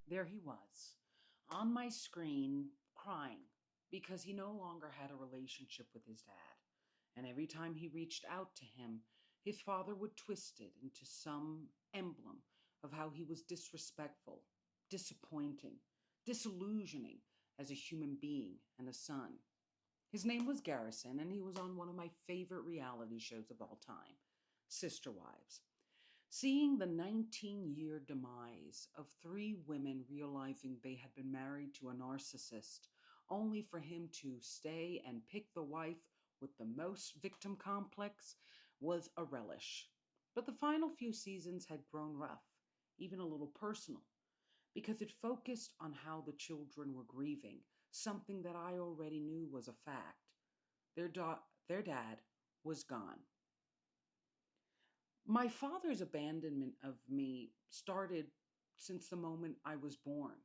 There he was, on my screen, crying because he no longer had a relationship with his dad. And every time he reached out to him, his father would twist it into some emblem of how he was disrespectful, disappointing, disillusioning as a human being and a son. His name was Garrison, and he was on one of my favorite reality shows of all time, Sister Wives. Seeing the 19-year demise of three women realizing they had been married to a narcissist, only for him to stay and pick the wife with the most victim complex, was a relish. But the final few seasons had grown rough, even a little personal, because it focused on how the children were grieving, something that I already knew was a fact. Their dad was gone. My father's abandonment of me started since the moment I was born.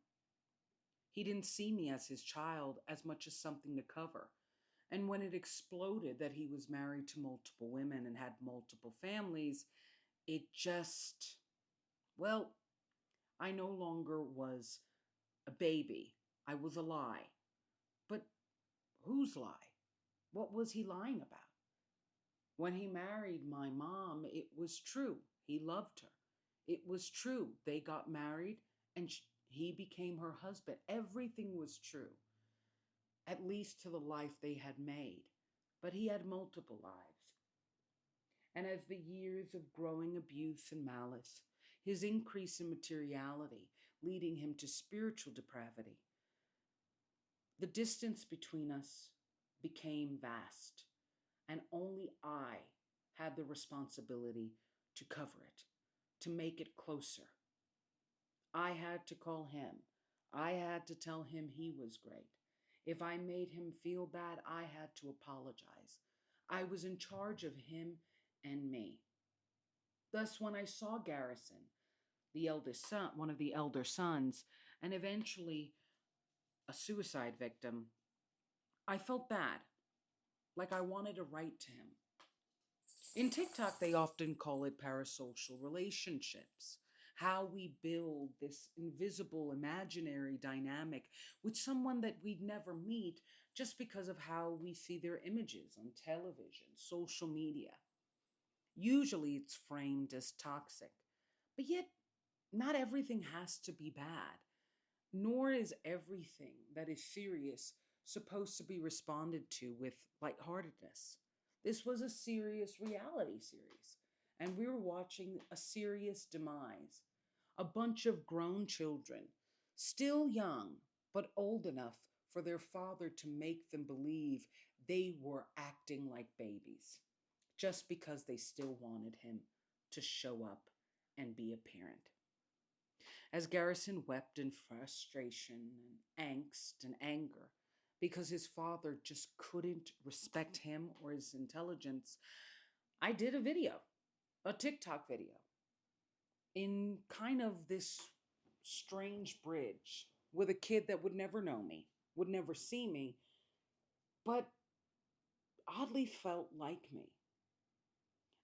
He didn't see me as his child as much as something to cover. And when it exploded that he was married to multiple women and had multiple families, it just, well, I no longer was a baby. I was a lie. But whose lie? What was he lying about? When he married my mom, it was true. He loved her. It was true. They got married and he became her husband. Everything was true, at least to the life they had made. But he had multiple lives. And as the years of growing abuse and malice, his increase in materiality, leading him to spiritual depravity, the distance between us became vast, and only I had the responsibility to cover it, to make it closer. I had to call him. I had to tell him he was great. If I made him feel bad, I had to apologize. I was in charge of him and me. Thus, when I saw Garrison, the eldest son, one of the elder sons, and eventually a suicide victim, I felt bad, like I wanted to write to him. In TikTok, they often call it parasocial relationships. How we build this invisible, imaginary dynamic with someone that we'd never meet just because of how we see their images on television, social media. Usually it's framed as toxic, but yet not everything has to be bad, nor is everything that is serious supposed to be responded to with lightheartedness. This was a serious reality series, and we were watching a serious demise. A bunch of grown children, still young, but old enough for their father to make them believe they were acting like babies, just because they still wanted him to show up and be a parent. As Garrison wept in frustration and angst and anger because his father just couldn't respect him or his intelligence, I did a video, a TikTok video, in kind of this strange bridge with a kid that would never know me, would never see me, but oddly felt like me.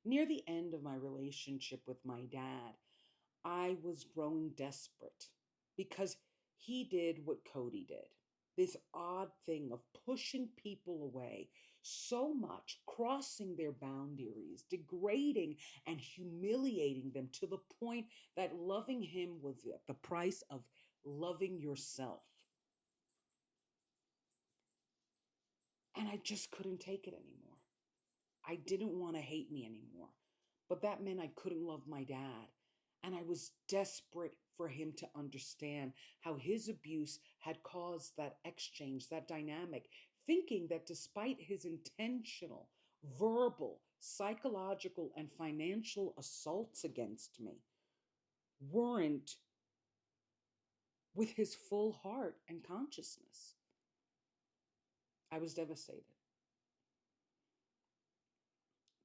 Near the end of my relationship with my dad, I was growing desperate because he did what Cody did. This odd thing of pushing people away so much, crossing their boundaries, degrading and humiliating them to the point that loving him was at the price of loving yourself. And I just couldn't take it anymore. I didn't want to hate me anymore. But that meant I couldn't love my dad. And I was desperate for him to understand how his abuse had caused that exchange, that dynamic, thinking that despite his intentional, verbal, psychological, and financial assaults against me, weren't with his full heart and consciousness. I was devastated.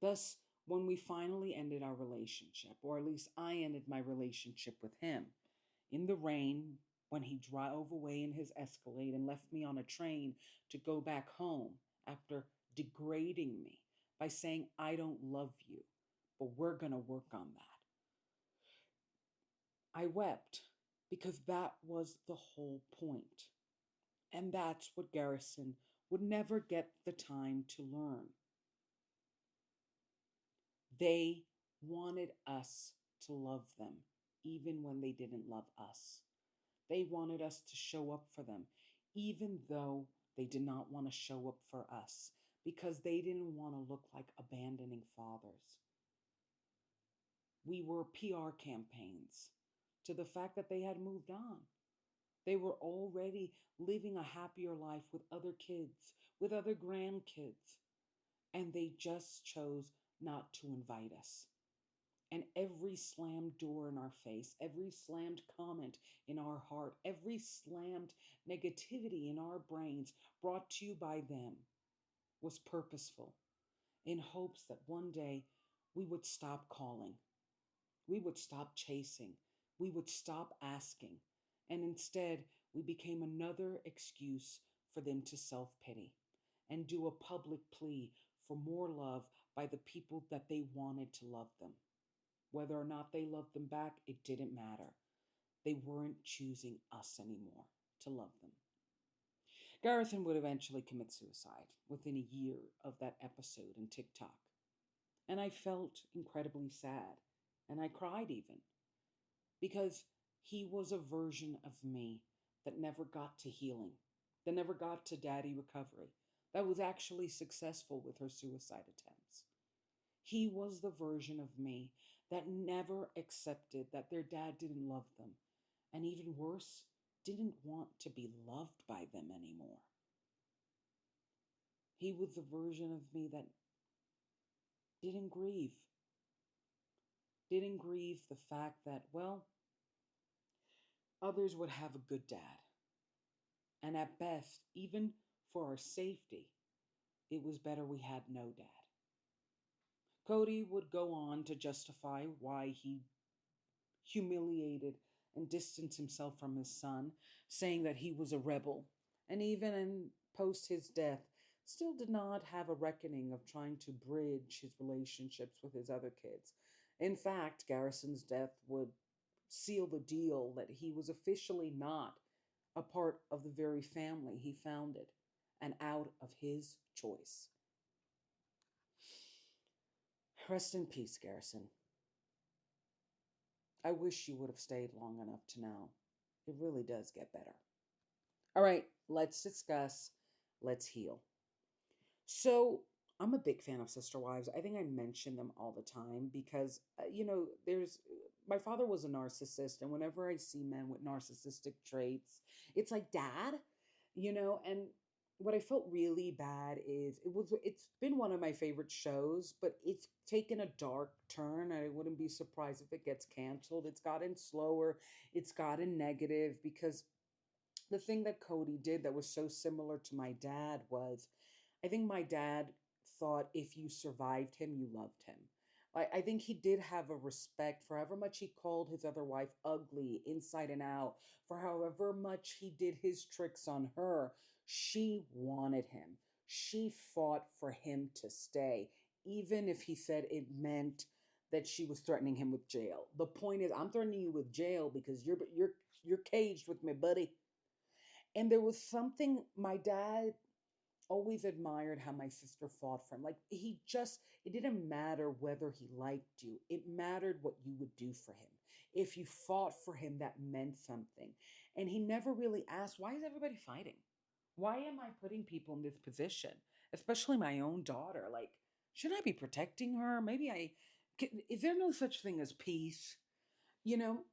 Thus, when we finally ended our relationship, or at least I ended my relationship with him, in the rain, when he drove away in his Escalade and left me on a train to go back home after degrading me by saying, I don't love you, but we're going to work on that. I wept because that was the whole point. And that's what Garrison would never get the time to learn. They wanted us to love them, even when they didn't love us. They wanted us to show up for them, even though they did not want to show up for us, because they didn't want to look like abandoning fathers. We were PR campaigns to the fact that they had moved on. They were already living a happier life with other kids, with other grandkids, and they just chose not to invite us. And every slammed door in our face, every slammed comment in our heart, every slammed negativity in our brains brought to you by them was purposeful, in hopes that one day we would stop calling, we would stop chasing, we would stop asking, and instead we became another excuse for them to self pity and do a public plea for more love by the people that they wanted to love them. Whether or not they loved them back, it didn't matter. They weren't choosing us anymore to love them. Garrison would eventually commit suicide within a year of that episode in TikTok. And I felt incredibly sad. And I cried even because he was a version of me that never got to healing, that never got to daddy recovery, that was actually successful with her suicide attempts. He was the version of me that never accepted that their dad didn't love them, and even worse, didn't want to be loved by them anymore. He was the version of me that didn't grieve, didn't grieve the fact that, well, others would have a good dad. And at best, even for our safety, it was better we had no dad. Cody would go on to justify why he humiliated and distanced himself from his son, saying that he was a rebel, and even in post his death, still did not have a reckoning of trying to bridge his relationships with his other kids. In fact, Garrison's death would seal the deal that he was officially not a part of the very family he founded and out of his choice. Rest in peace, Garrison. I wish you would have stayed long enough to know. It really does get better. All right, let's discuss. Let's heal. So, I'm a big fan of Sister Wives. I think I mention them all the time because, there's my father was a narcissist, and whenever I see men with narcissistic traits, it's like, Dad, and what I felt really bad is it's been one of my favorite shows, but it's taken a dark turn. I wouldn't be surprised if it gets canceled. It's gotten slower, it's gotten negative because the thing that Cody did that was so similar to my dad was I think my dad thought if you survived him, you loved him. I think he did have a respect for however much he called his other wife ugly, inside and out, for however much he did his tricks on her. She wanted him. She fought for him to stay, even if he said it meant that she was threatening him with jail. The point is, I'm threatening you with jail because you're caged with me, buddy. And there was something my dad always admired how my sister fought for him. Like it didn't matter whether he liked you. It mattered what you would do for him. If you fought for him, that meant something. And he never really asked, why is everybody fighting? Why am I putting people in this position? Especially my own daughter. Like, shouldn't I be protecting her? Is there no such thing as peace? You know?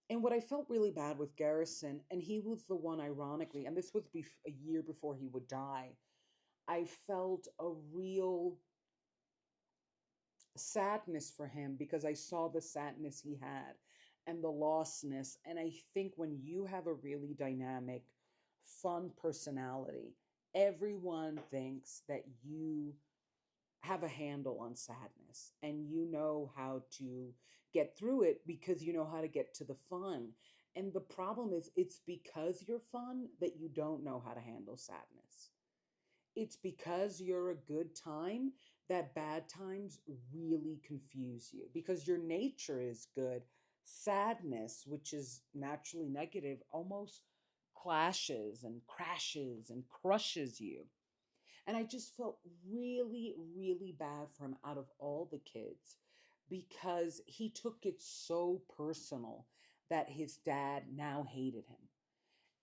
And what I felt really bad with Garrison, and he was the one, ironically, and this was a year before he would die, I felt a real sadness for him because I saw the sadness he had and the lostness. And I think when you have a really dynamic, fun personality, everyone thinks that you have a handle on sadness and you know how to get through it because you know how to get to the fun. And the problem is, it's because you're fun that you don't know how to handle sadness. It's because you're a good time that bad times really confuse you because your nature is good. sadness, which is naturally negative, almost clashes and crashes and crushes you. And I just felt really, really bad for him out of all the kids because he took it so personal that his dad now hated him,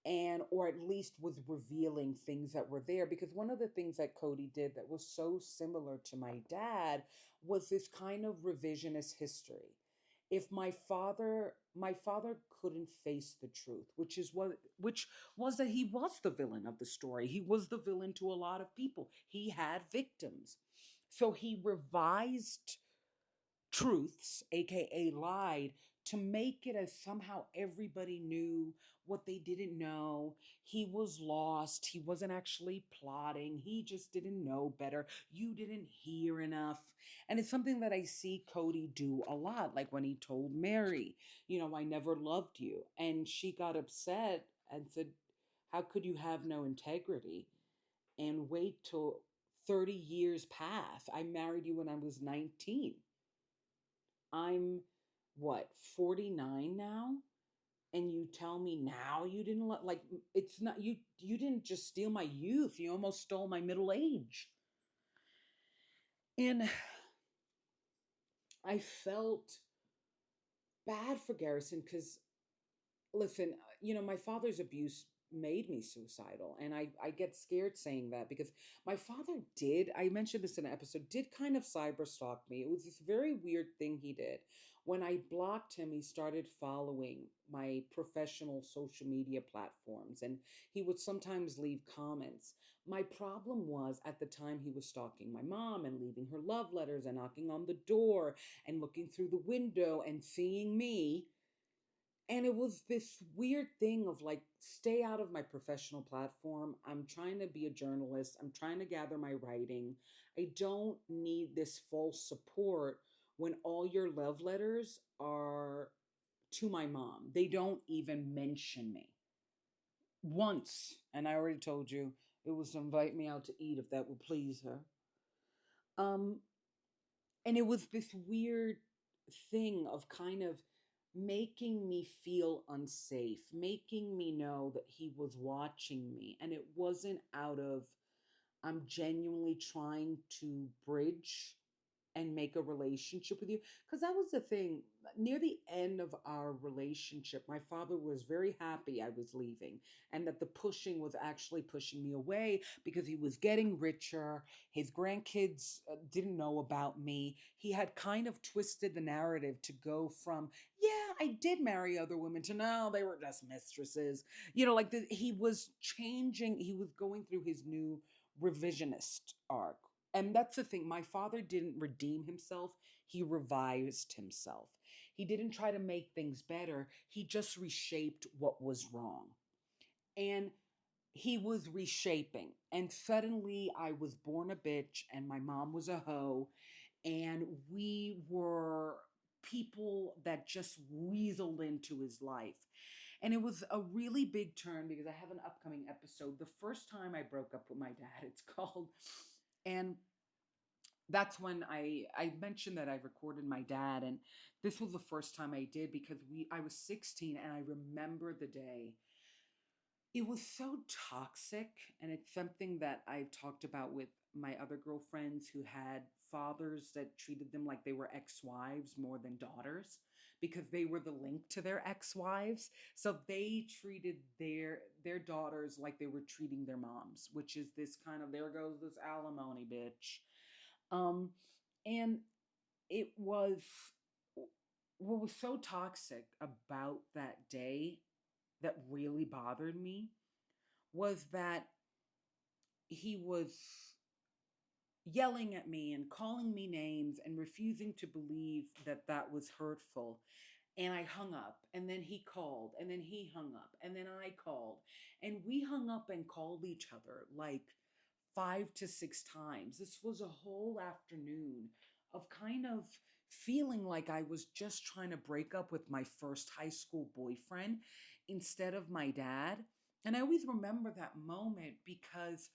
and or at least was revealing things that were there. Because one of the things that Cody did that was so similar to my dad was this kind of revisionist history. If my father couldn't face the truth, which was that he was the villain of the story. He was the villain to a lot of people. He had victims. So he revised truths, aka lied, to make it as somehow everybody knew what they didn't know. He was lost. He wasn't actually plotting. He just didn't know better. You didn't hear enough. And it's something that I see Cody do a lot. Like when he told Mary, I never loved you. And she got upset and said, how could you have no integrity? And wait till 30 years pass. I married you when I was 19. I'm what, 49 now? And you tell me now you didn't like, it's not you didn't just steal my youth, you almost stole my middle age. And I felt bad for Garrison because, listen, my father's abuse made me suicidal. And I get scared saying that because my father did, I mentioned this in an episode, did kind of cyber stalk me. It was this very weird thing he did. When I blocked him, he started following my professional social media platforms, and he would sometimes leave comments. My problem was at the time he was stalking my mom and leaving her love letters and knocking on the door and looking through the window and seeing me. And it was this weird thing of like, stay out of my professional platform. I'm trying to be a journalist. I'm trying to gather my writing. I don't need this false support when all your love letters are to my mom. They don't even mention me once. And I already told you it was to invite me out to eat if that would please her. Um, and it was this weird thing of kind of making me feel unsafe, making me know that he was watching me. And it wasn't out of, I'm genuinely trying to bridge and make a relationship with you. Because that was the thing. Near the end of our relationship, my father was very happy I was leaving and that the pushing was actually pushing me away because he was getting richer. His grandkids didn't know about me. He had kind of twisted the narrative to go from, yeah, I did marry other women, to no, they were just mistresses. He was changing, he was going through his new revisionist arc. And that's the thing. My father didn't redeem himself. He revised himself. He didn't try to make things better. He just reshaped what was wrong. And he was reshaping. And suddenly I was born a bitch and my mom was a hoe. And we were people that just weaseled into his life. And it was a really big turn because I have an upcoming episode. The first time I broke up with my dad, it's called. And that's when I mentioned that I recorded my dad, and this was the first time I did because we I was 16 and I remember the day. It was so toxic, and it's something that I've talked about with my other girlfriends who had fathers that treated them like they were ex-wives more than daughters because they were the link to their ex-wives. So they treated their daughters like they were treating their moms, which is this kind of, there goes this alimony bitch. Um, and it was what was so toxic about that day that really bothered me was that he was yelling at me and calling me names and refusing to believe that that was hurtful. And I hung up, and then he called, and then he hung up, and then I called, and we hung up and called each other like 5 to 6 times. This was a whole afternoon of kind of feeling like I was just trying to break up with my first high school boyfriend instead of my dad. And I always remember that moment because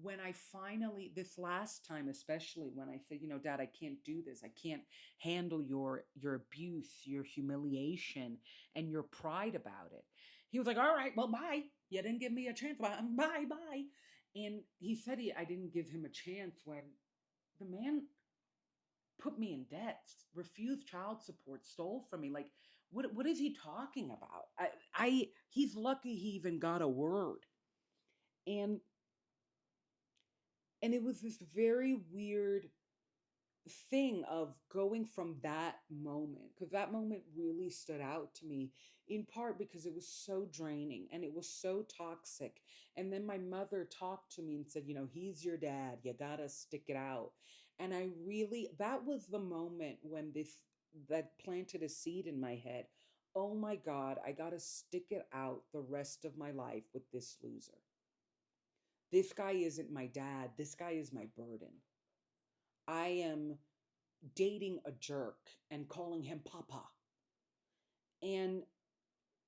when I finally, this last time especially, when I said, Dad, I can't do this, I can't handle your abuse, your humiliation, and your pride about it, he was like, all right, well, bye, you didn't give me a chance, bye bye. And he said, I didn't give him a chance when the man put me in debt, refused child support, stole from me. Like, what is he talking about? He's lucky he even got a word. And it was this very weird thing of going from that moment, because that moment really stood out to me, in part because it was so draining and it was so toxic. And then my mother talked to me and said, he's your dad, you gotta stick it out. And I really, that was the moment when that planted a seed in my head. Oh my God, I gotta stick it out the rest of my life with this loser. This guy isn't my dad, this guy is my burden. I am dating a jerk and calling him Papa. And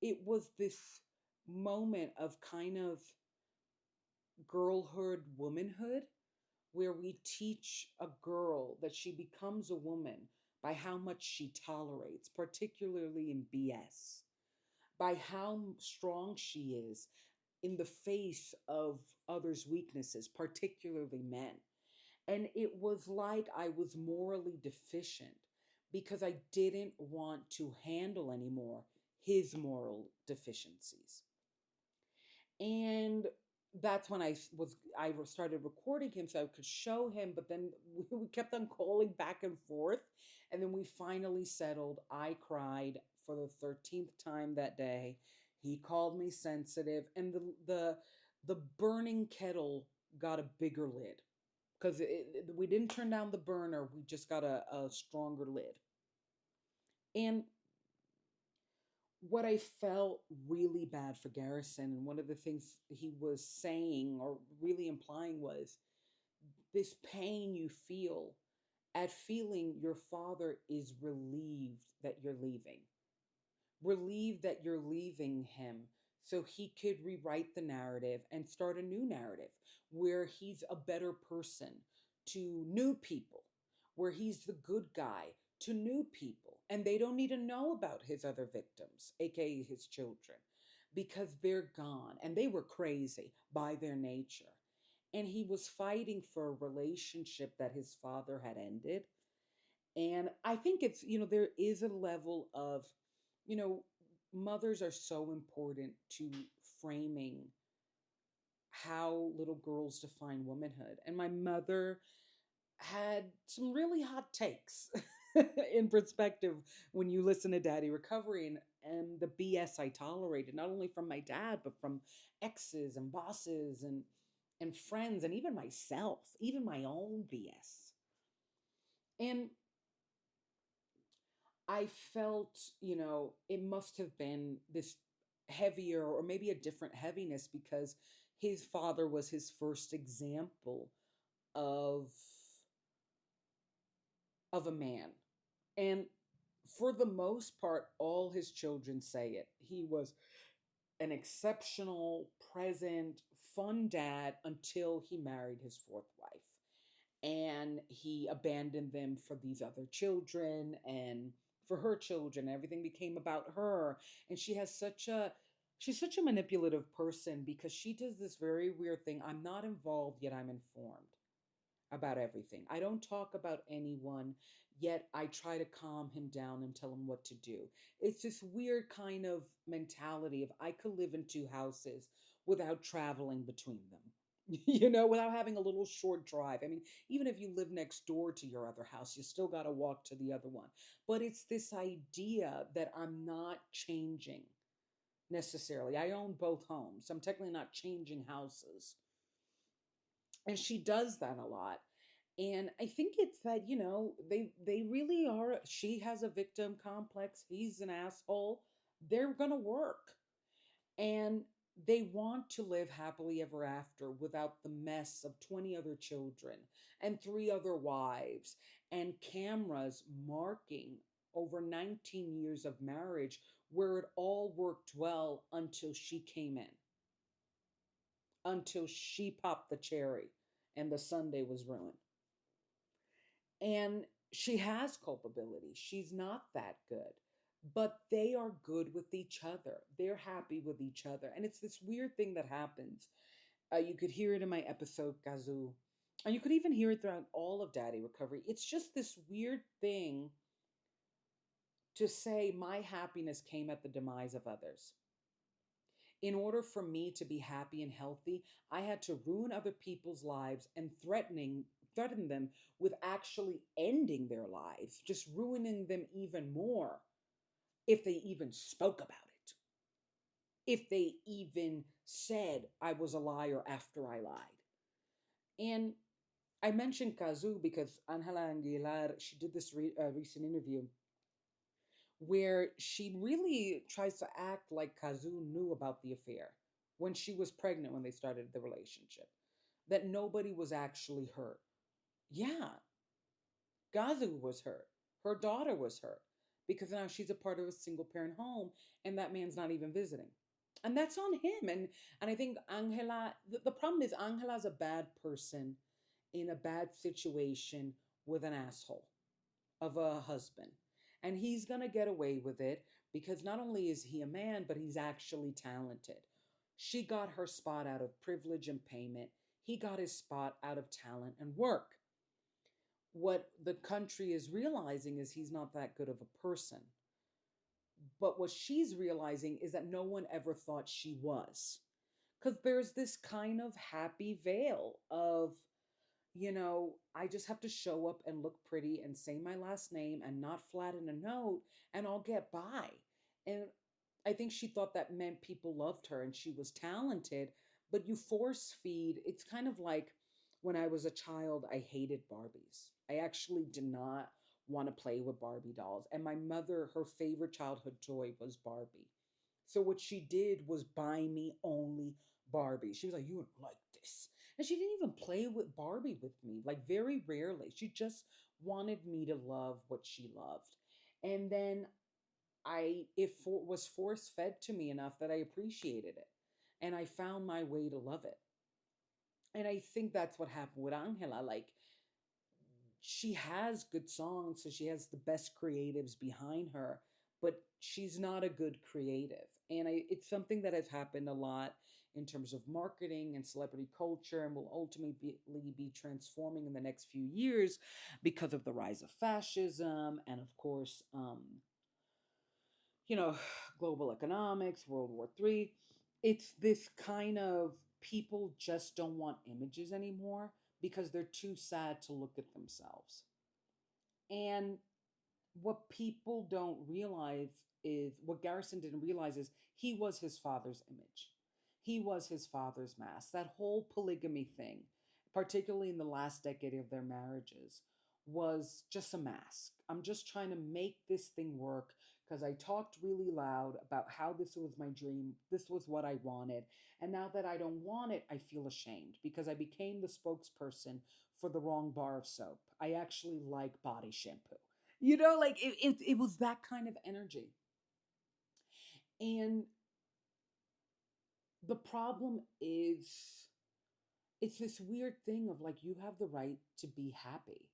it was this moment of kind of girlhood, womanhood, where we teach a girl that she becomes a woman by how much she tolerates, particularly in BS, by how strong she is in the face of others' weaknesses, particularly men. And it was like I was morally deficient because I didn't want to handle anymore his moral deficiencies. And that's when I started recording him so I could show him, but then we kept on calling back and forth, and then we finally settled. I cried for the 13th time that day. He called me sensitive, and the burning kettle got a bigger lid, because we didn't turn down the burner, we just got a stronger lid. And what I felt really bad for Garrison, and one of the things he was saying or really implying was this pain you feel at feeling your father is relieved that you're leaving, relieved that you're leaving him so he could rewrite the narrative and start a new narrative where he's a better person to new people, where he's the good guy to new people. And they don't need to know about his other victims, aka his children, because they're gone and they were crazy by their nature. And he was fighting for a relationship that his father had ended. And I think it's, there is a level of, you know, mothers are so important to framing how little girls define womanhood. And my mother had some really hot takes in perspective when you listen to Daddy Recovery, and the BS I tolerated, not only from my dad, but from exes and bosses and friends, and even myself, even my own BS. And I felt, it must have been this heavier or maybe a different heaviness because his father was his first example of a man. And for the most part, all his children say it. He was an exceptional, present, fun dad until he married his fourth wife. And he abandoned them for these other children and for her children. Everything became about her. And she's such a manipulative person because she does this very weird thing. I'm not involved, yet I'm informed about everything. I don't talk about anyone, yet I try to calm him down and tell him what to do. It's this weird kind of mentality of I could live in two houses without traveling between them. Without having a little short drive. I mean, even if you live next door to your other house, you still got to walk to the other one. But it's this idea that I'm not changing necessarily. I own both homes. I'm technically not changing houses. And she does that a lot. And I think it's that, they really are, she has a victim complex, he's an asshole. They're going to work. And they want to live happily ever after without the mess of 20 other children and 3 other wives and cameras marking over 19 years of marriage where it all worked well until she came in, until she popped the cherry, and the Sunday was ruined. And she has culpability. She's not that good. But they are good with each other. They're happy with each other. And it's this weird thing that happens. You could hear it in my episode, Kazoo. And you could even hear it throughout all of Daddy Recovery. It's just this weird thing to say my happiness came at the demise of others. In order for me to be happy and healthy, I had to ruin other people's lives and threaten them with actually ending their lives, just ruining them even more if they even spoke about it. If they even said I was a liar after I lied. And I mentioned Kazoo because Angela Aguilar, she did this recent interview where she really tries to act like Kazoo knew about the affair when she was pregnant when they started the relationship, that nobody was actually hurt. Yeah, Kazoo was hurt. Her daughter was hurt because now she's a part of a single parent home and that man's not even visiting. And that's on him. And I think Angela, the problem is Angela's a bad person in a bad situation with an asshole of a husband. And he's going to get away with it because not only is he a man, but he's actually talented. She got her spot out of privilege and payment. He got his spot out of talent and work. What the country is realizing is he's not that good of a person. But what she's realizing is that no one ever thought she was. Because there's this kind of happy veil of, I just have to show up and look pretty and say my last name and not flatten a note and I'll get by. And I think she thought that meant people loved her and she was talented, but you force feed. It's kind of like when I was a child, I hated Barbies. I actually did not want to play with Barbie dolls. And my mother, her favorite childhood toy was Barbie. So what she did was buy me only Barbie. She was like, "You would like this." And she didn't even play with Barbie with me, like very rarely. She just wanted me to love what she loved. And then was force fed to me enough that I appreciated it. And I found my way to love it. And I think that's what happened with Angela. Like, she has good songs, so she has the best creatives behind her, but she's not a good creative. And it's something that has happened a lot in terms of marketing and celebrity culture and will ultimately be transforming in the next few years because of the rise of fascism and, of course, you know, global economics, World War III. It's this kind of people just don't want images anymore because they're too sad to look at themselves. And what people don't realize is what Garrison didn't realize is he was his father's image. He was his father's mask. That whole polygamy thing, particularly in the last decade of their marriages, was just a mask. I'm just trying to make this thing work because I talked really loud about how this was my dream. This was what I wanted. And now that I don't want it, I feel ashamed because I became the spokesperson for the wrong bar of soap. I actually like body shampoo. Like it was that kind of energy. And the problem is, it's this weird thing of like, you have the right to be happy,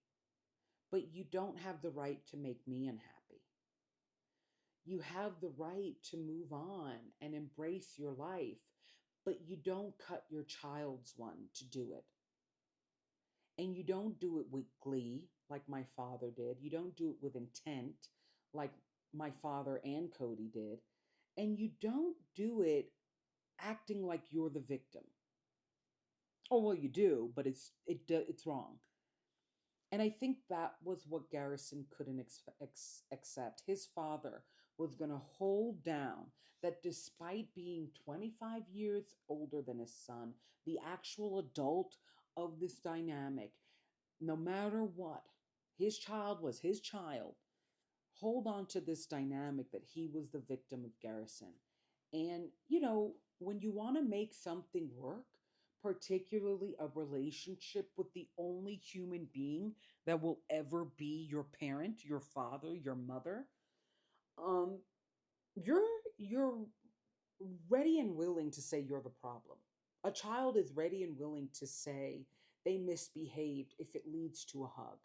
but you don't have the right to make me unhappy. You have the right to move on and embrace your life, but you don't cut your child's one to do it. And you don't do it with glee like my father did. You don't do it with intent like my father and Cody did. And you don't do it acting like you're the victim. Oh well, you do, but it's wrong. And I think that was what Garrison couldn't accept. His father was going to hold down that despite being 25 years older than his son, the actual adult of this dynamic, no matter what, his child was his child. Hold on to this dynamic that he was the victim of Garrison. And, when you want to make something work, particularly a relationship with the only human being that will ever be your parent, your father, your mother, um, you're ready and willing to say you're the problem. A child is ready and willing to say they misbehaved if it leads to a hug.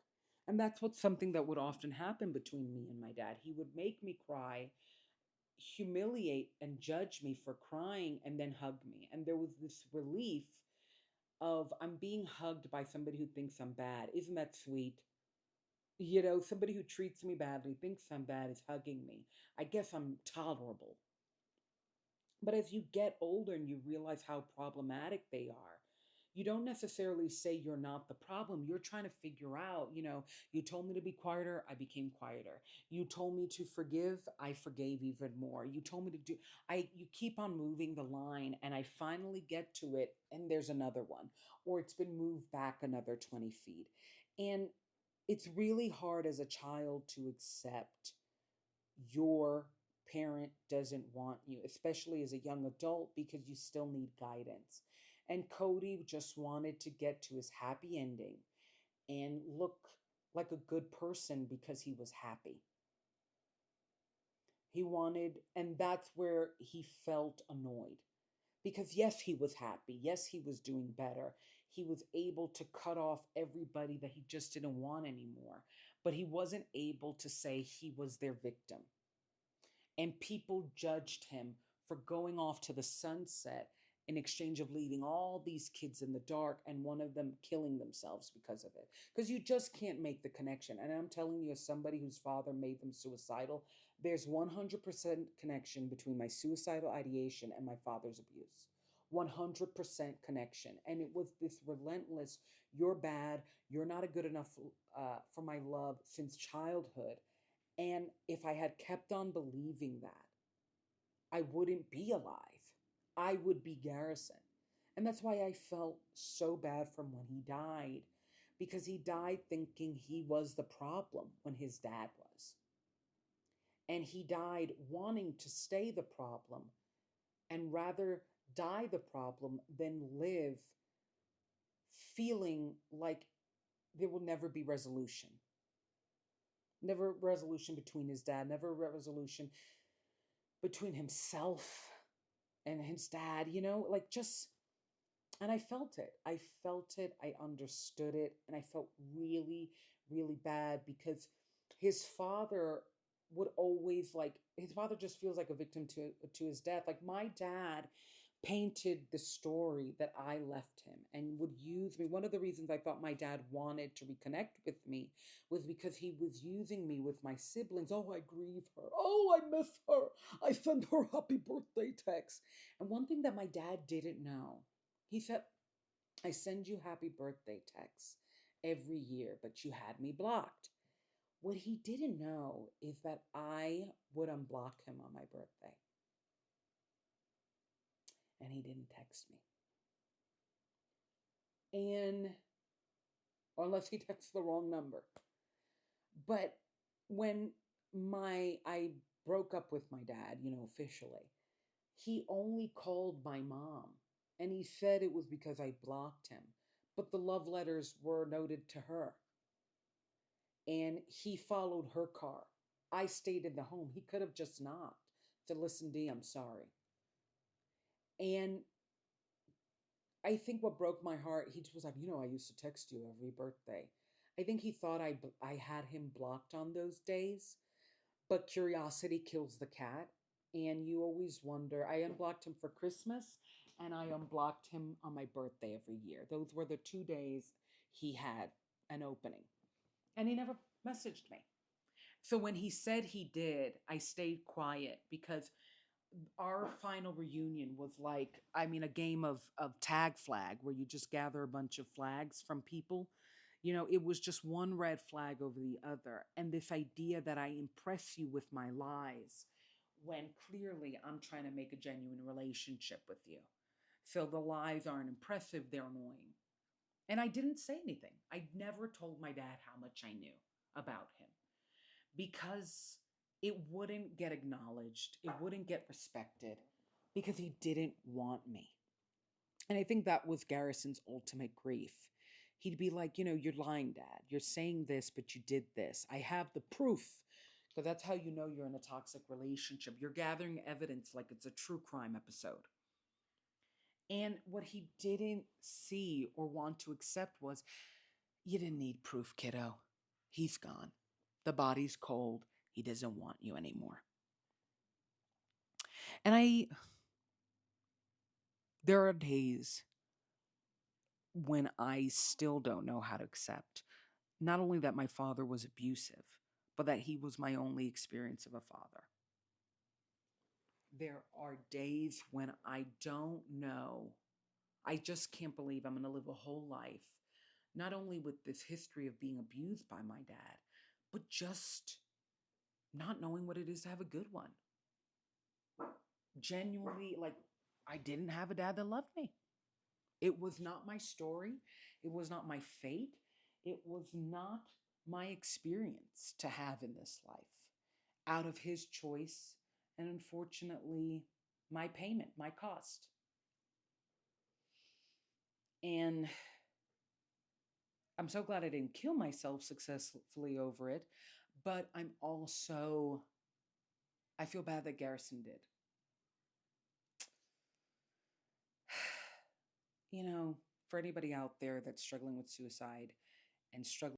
And that's what something that would often happen between me and my dad. He would make me cry, humiliate and judge me for crying, and then hug me. And there was this relief of I'm being hugged by somebody who thinks I'm bad. Isn't that sweet? Somebody who treats me badly, thinks I'm bad, is hugging me. I guess I'm tolerable. But as you get older and you realize how problematic they are, you don't necessarily say you're not the problem. You're trying to figure out, you told me to be quieter, I became quieter. You told me to forgive, I forgave even more. You told me to do, you keep on moving the line, and I finally get to it and there's another one, or it's been moved back another 20 feet. And it's really hard as a child to accept your parent doesn't want you, especially as a young adult, because you still need guidance. And Cody just wanted to get to his happy ending and look like a good person because he was happy. He wanted, and that's where he felt annoyed. Because yes, he was happy. Yes, he was doing better. He was able to cut off everybody that he just didn't want anymore. But he wasn't able to say he was their victim. And people judged him for going off to the sunset in exchange of leaving all these kids in the dark and one of them killing themselves because of it. Because you just can't make the connection. And I'm telling you, as somebody whose father made them suicidal, there's 100% connection between my suicidal ideation and my father's abuse. 100% connection. And it was this relentless, you're bad, you're not a good enough for my love since childhood. And if I had kept on believing that, I wouldn't be alive. I would be Garrison. And that's why I felt so bad from when he died, because he died thinking he was the problem when his dad was. And he died wanting to stay the problem and rather die the problem than live feeling like there will never be resolution. Never resolution between his dad, never resolution between himself and his dad, like just, and I felt it. I felt it. I understood it. And I felt really, really bad because his father would always like, his father just feels like a victim to his death. Like my dad painted the story that I left him and would use me. One of the reasons I thought my dad wanted to reconnect with me was because he was using me with my siblings. Oh, I grieve her. Oh, I miss her. I send her happy birthday text. And one thing that my dad didn't know, he said, I send you happy birthday texts every year, but you had me blocked. What he didn't know is that I would unblock him on my birthday. And he didn't text me. And unless he texts the wrong number. But when I broke up with my dad, officially, he only called my mom. And he said it was because I blocked him. But the love letters were noted to her. And he followed her car. I stayed in the home. He could have just knocked to listen, D, I'm sorry. And I think what broke my heart, he was like, I used to text you every birthday. I think he thought I had him blocked on those days, but curiosity kills the cat. And you always wonder. I unblocked him for Christmas and I unblocked him on my birthday every year. Those were the 2 days he had an opening. And he never messaged me. So when he said he did, I stayed quiet because our final reunion was like, a game of tag flag where you just gather a bunch of flags from people. It was just one red flag over the other. And this idea that I impress you with my lies when clearly I'm trying to make a genuine relationship with you. So the lies aren't impressive, they're annoying. And I didn't say anything. I never told my dad how much I knew about him because it wouldn't get acknowledged, it wouldn't get respected because he didn't want me. And I think that was Garrison's ultimate grief. He'd be like, you're lying, Dad. You're saying this, but you did this. I have the proof. Because that's how you know you're in a toxic relationship. You're gathering evidence like it's a true crime episode. And what he didn't see or want to accept was, you didn't need proof, kiddo. He's gone. The body's cold. He doesn't want you anymore. And there are days when I still don't know how to accept not only that my father was abusive, but that he was my only experience of a father. There are days when I don't know. I just can't believe I'm going to live a whole life, not only with this history of being abused by my dad, but just not knowing what it is to have a good one. Genuinely, like, I didn't have a dad that loved me. It was not my story. It was not my fate. It was not my experience to have in this life out of his choice. And unfortunately, my payment, my cost. And I'm so glad I didn't kill myself successfully over it. But I feel bad that Garrison did. For anybody out there that's struggling with suicide and struggling